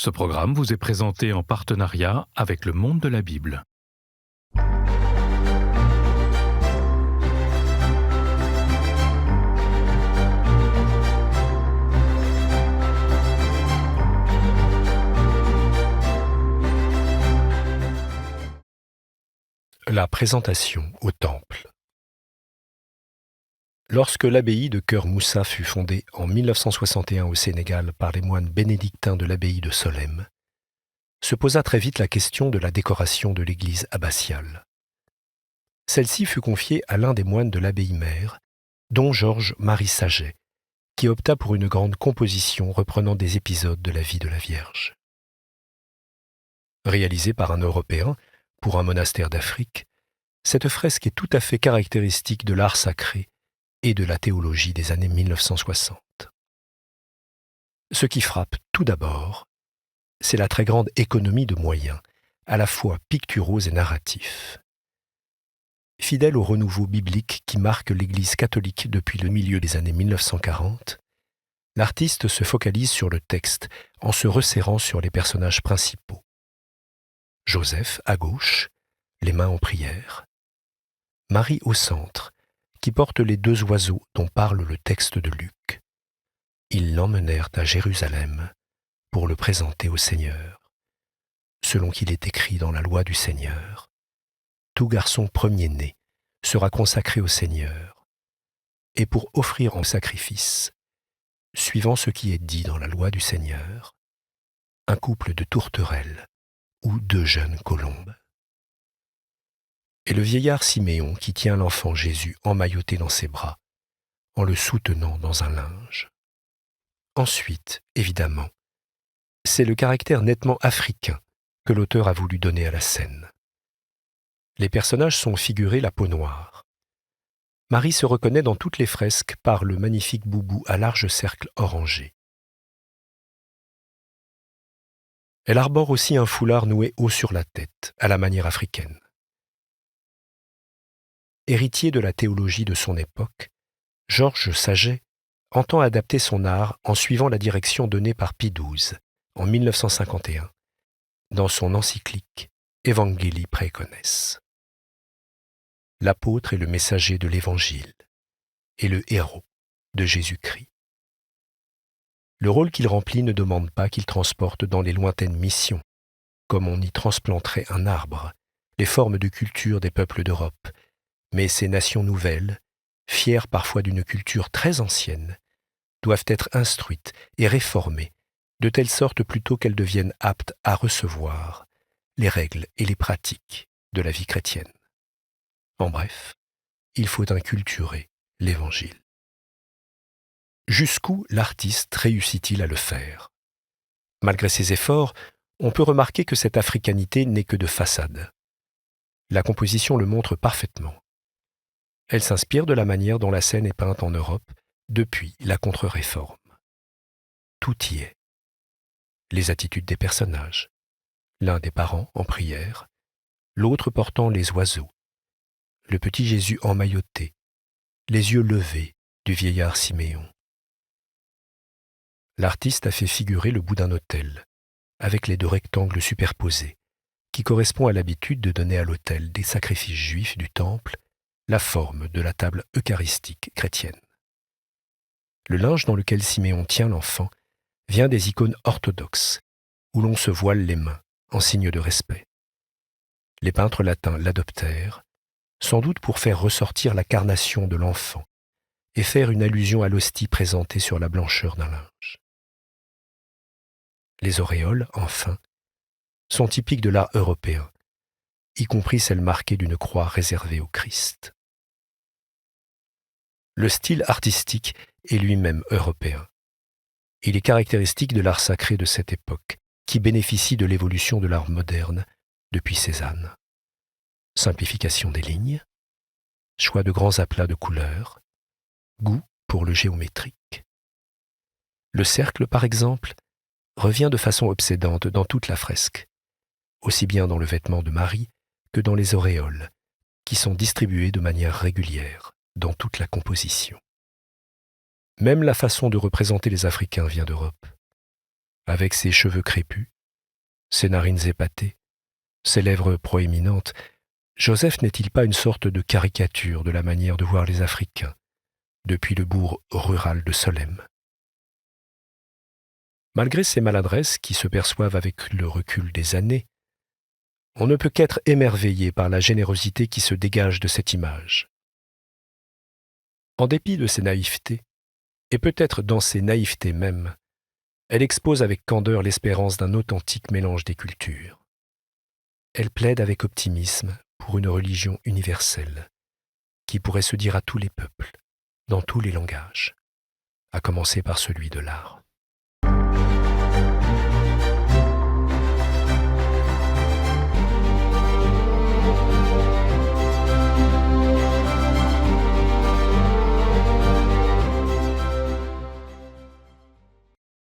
Ce programme vous est présenté en partenariat avec Le Monde de la Bible. La présentation au Temple. Lorsque l'abbaye de Cœur Moussa fut fondée en 1961 au Sénégal par les moines bénédictins de l'abbaye de Solesmes, se posa très vite la question de la décoration de l'église abbatiale. Celle-ci fut confiée à l'un des moines de l'abbaye mère, dont Georges-Marie Saget, qui opta pour une grande composition reprenant des épisodes de la vie de la Vierge. Réalisée par un Européen pour un monastère d'Afrique, cette fresque est tout à fait caractéristique de l'art sacré et de la théologie des années 1960. Ce qui frappe tout d'abord, c'est la très grande économie de moyens, à la fois picturaux et narratifs. Fidèle au renouveau biblique qui marque l'Église catholique depuis le milieu des années 1940, l'artiste se focalise sur le texte en se resserrant sur les personnages principaux. Joseph à gauche, les mains en prière. Marie au centre, qui porte les deux oiseaux dont parle le texte de Luc. Ils l'emmenèrent à Jérusalem pour le présenter au Seigneur, selon qu'il est écrit dans la loi du Seigneur. Tout garçon premier-né sera consacré au Seigneur, et pour offrir en sacrifice, suivant ce qui est dit dans la loi du Seigneur, un couple de tourterelles ou 2 jeunes colombes. Et le vieillard Siméon qui tient l'enfant Jésus emmailloté dans ses bras, en le soutenant dans un linge. Ensuite, évidemment, c'est le caractère nettement africain que l'auteur a voulu donner à la scène. Les personnages sont figurés la peau noire. Marie se reconnaît dans toutes les fresques par le magnifique boubou à large cercle orangé. Elle arbore aussi un foulard noué haut sur la tête, à la manière africaine. Héritier de la théologie de son époque, Georges Saget entend adapter son art en suivant la direction donnée par Pie XII en 1951 dans son encyclique Evangelii Praecones. L'apôtre est le messager de l'Évangile et le héros de Jésus-Christ. Le rôle qu'il remplit ne demande pas qu'il transporte dans les lointaines missions, comme on y transplanterait un arbre, les formes de culture des peuples d'Europe, mais ces nations nouvelles, fières parfois d'une culture très ancienne, doivent être instruites et réformées, de telle sorte plutôt qu'elles deviennent aptes à recevoir les règles et les pratiques de la vie chrétienne. En bref, il faut inculturer l'Évangile. Jusqu'où l'artiste réussit-il à le faire ? Malgré ses efforts, on peut remarquer que cette africanité n'est que de façade. La composition le montre parfaitement. Elle s'inspire de la manière dont la scène est peinte en Europe depuis la Contre-Réforme. Tout y est. Les attitudes des personnages, l'un des parents en prière, l'autre portant les oiseaux, le petit Jésus emmailloté, les yeux levés du vieillard Siméon. L'artiste a fait figurer le bout d'un autel, avec les 2 rectangles superposés, qui correspond à l'habitude de donner à l'autel des sacrifices juifs du temple la forme de la table eucharistique chrétienne. Le linge dans lequel Siméon tient l'enfant vient des icônes orthodoxes, où l'on se voile les mains en signe de respect. Les peintres latins l'adoptèrent, sans doute pour faire ressortir la carnation de l'enfant et faire une allusion à l'hostie présentée sur la blancheur d'un linge. Les auréoles, enfin, sont typiques de l'art européen, y compris celle marquée d'une croix réservée au Christ. Le style artistique est lui-même européen. Il est caractéristique de l'art sacré de cette époque, qui bénéficie de l'évolution de l'art moderne depuis Cézanne. Simplification des lignes, choix de grands aplats de couleurs, goût pour le géométrique. Le cercle, par exemple, revient de façon obsédante dans toute la fresque, aussi bien dans le vêtement de Marie que dans les auréoles, qui sont distribuées de manière régulière dans toute la composition. Même la façon de représenter les Africains vient d'Europe. Avec ses cheveux crépus, ses narines épatées, ses lèvres proéminentes, Joseph n'est-il pas une sorte de caricature de la manière de voir les Africains, depuis le bourg rural de Solesmes? Malgré ces maladresses qui se perçoivent avec le recul des années, on ne peut qu'être émerveillé par la générosité qui se dégage de cette image. En dépit de ses naïvetés, et peut-être dans ses naïvetés même, elle expose avec candeur l'espérance d'un authentique mélange des cultures. Elle plaide avec optimisme pour une religion universelle, qui pourrait se dire à tous les peuples, dans tous les langages, à commencer par celui de l'art.